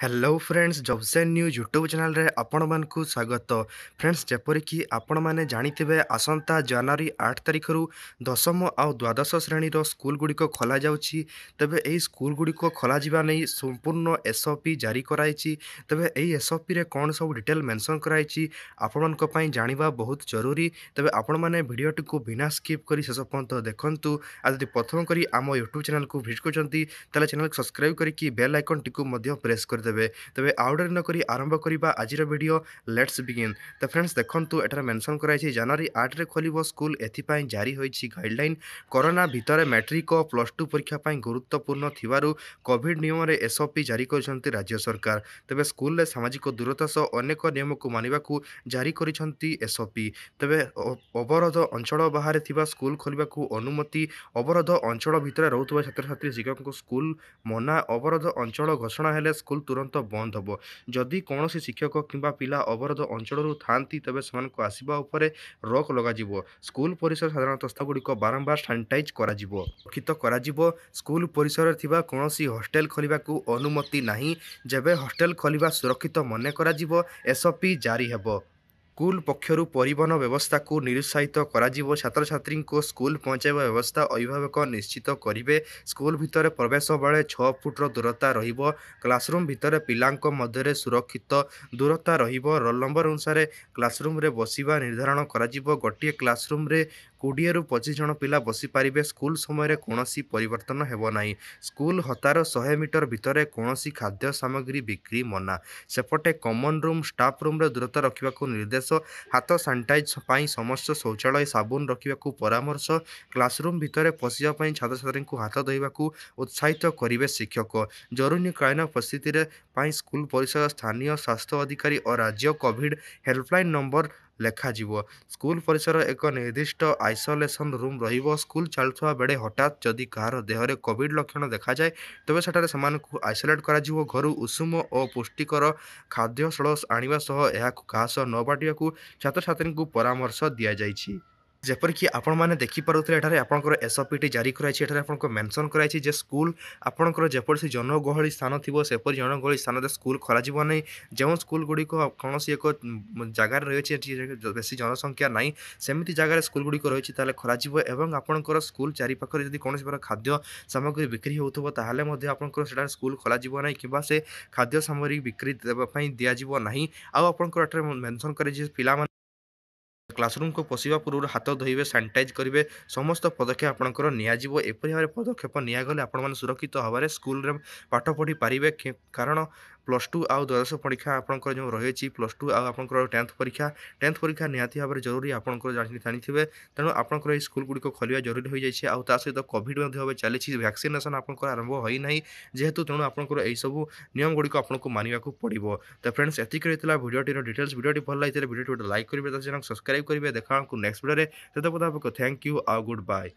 Hello friends jobs and news YouTube channel रे आपण मानकु स्वागत। फ्रेंड्स जेपरिक आपण मैंने जानिथिबे आसंता जनवरी 8 तारिख रु दशम आउ द्वादश श्रेणी स्कूल गुड़िक खोल जाउछि। तबे एही स्कूल गुड़िक खोल जिबा नै संपूर्ण एसओपी जारी कराइछि। तबे एही एसओपी रे कोन सब डिटेल मेंशन कराइछि आपण मानक पई जानिबा बहुत जरूरी। तबे आपण माने वीडियोटी को बिना स्किप करी शेष पर्यंत देखंतु। आ जदि प्रथम करी आम यूट्यूब चैनल को विजिट करछंती ताले चैनल को सब्सक्राइब करी बेल आइकन टिको मध्य प्रेस कर देबे। तबे आउडर न करी आरंभ करिबा आजिर वीडियो लेट्स बिगिन। तो फ्रेंड्स देखंतु एटार मेंशन कराइछि जनवरी 8 रे खोलिबो स्कूल एथि पई जारी होइछि गाइडलाइन। कोरोना भितर मैट्रिक और प्लस 2 परीक्षा पई गुरुत्वपूर्ण थिवारु कोविड नियम रे एसओपी जारी करछंती राज्य सरकार। तबे स्कूल रे सामाजिक दूरता सह अनेक नियम को मानिबाकू जारी करिसंती एसओपी। तबे अवरोध अंचल बाहर थिबा स्कूल खोलिबाकू अनुमति, अवरोध अंचल भितर रहउतबा छात्र छात्री शिक्षक को स्कूल मना, अवरोध अंचल घोषणा हेले स्कूल तुरंत बंद होबो। जदि कौनसी शिक्षक किंबा पिला अवरोध अंचल थांती तबे सेमानकु आसीबा उपरे रोक लगा जिवो। स्कूल परिसर साधारणतः स्थानगुड़िक बारंबार सैनिटाइज करा जिवो, सुरक्षित करा जिवो। स्कूल परिसर थिबा कौनसी हॉस्टल खोलिबाकू अनुमति नाही। जेबे हॉस्टल खोलिबा सुरक्षित मने करा जिवो एसओपी जारी हेबो। स्कूल पक्षरु परिवहन व्यवस्था को निरुत्साहित करा जिवो। छात्र छात्री को स्कूल पहुंचाइबा व्यवस्था अभिभावक निश्चित करिवे। स्कूल भितर प्रवेश बेले 6 फुट रहिबो रहिबो। क्लासरूम भितर पिलांक मध्यरे सुरक्षित दूरता रहिबो। रोल नंबर अनुसार क्लासरूम रे बसिबा निर्धारण करा जिवो। गोटिए क्लासरूम रे 20 रु 25 जन पिला बसी पारिबे। स्कूल समय रे कोनोसी परिवर्तन हेबो नाही। स्कूल हतार 100 मीटर भितर कोनोसी खाद्य सामग्री बिक्री मना। सेपटे कॉमन रूम स्टाफ रूम रे दूरता रखिबाकू निर्देश। हाथ सैनिटाइज पई समस्त शौचालय साबुन रखिबाकू परामर्श। क्लासरूम भितर पशिया पई छात्र छात्री को हाथ धोइबाकू उत्साहित करिवे शिक्षक। जरूरीकालीन परिस्थिति रे पई स्कूल परिसर स्थानीय स्वास्थ्य अधिकारी और राज्य कोविड हेल्पलाइन नंबर लेखा जीवो। स्कूल परिसर एक निर्दिष्ट आइसोलेशन रूम रहिबो। स्कूल चलुवा बेले हठात जदि कहार देहरे कोविड लक्षण देखा जाए तबे सेठारे सेमानकु आइसोलेट करा जिवो। घरु उषुम और पुष्टिकर खाद्य सळ आनिबा सह एहाकु काहा सह न बाटियाकू छात्र छात्री को परामर्श दिया जाइछि। जेपरिक आपण मैंने देखिपे एठारे आपंकर एसओपी टी जारी कराई। एठारे आपको मेंशन कराई जे स्कूल आपंकर जेपरी जनगहली स्थान थी सेपरी जनगहली स्थान स्कूल खोल नहीं। जो स्कूल गुड़िक कौन एक जगार रही बेसी जनसंख्या ना सेमती जगार स्कूल गुड़िक रही खोल आपंकर स्कूल चारिपाखे जब कौन प्रकार खाद्य सामग्री बिक्री होता आपंकर स्कूल खोल ना कि से खाद्य सामग्री बिक्री देवाई दिज्व ना। आपंकर मेंशन कर पिला क्लासरूम को पशिबा पूर्व हाथ धोइबे, सैनिटाइज करेंगे, समस्त पदक्षेप आपंकर नियाजिवो। एपरि भाव पदक्षेप नियागले आपण माने सुरक्षित हबारे स्कूल रे पाठ पढ़ी पारिबे। कारण प्लस 2 आउ द्वादश परीक्षा आपंकर जो रही प्लस 2 आउ आपंकर 10th परीक्षा निहाती भाव जरूरी आपंकर जानिथिबे। तेणु आपंकर स्कूल गुड़िक खोलिया जरूरी हो जाइए। आउ ता सहित कोविड चली वैक्सीनेशन आपंकर आरंभ होई नाही जेहेतु। तेणु आपंकर एई सब नियम गुड़िक आपको मानिबाकू पड़िबो। तो फ्रेंड्स एतिक रहितला वीडियोटी डिटेल्स। वीडियोटी भल लागिले वीडियोटी लाइक करेंगे, चैनल सब्सक्राइब करेंगे। देखा नेक्स्ट वीडियो में। तब तक थैंक यू आउ गुड बाय।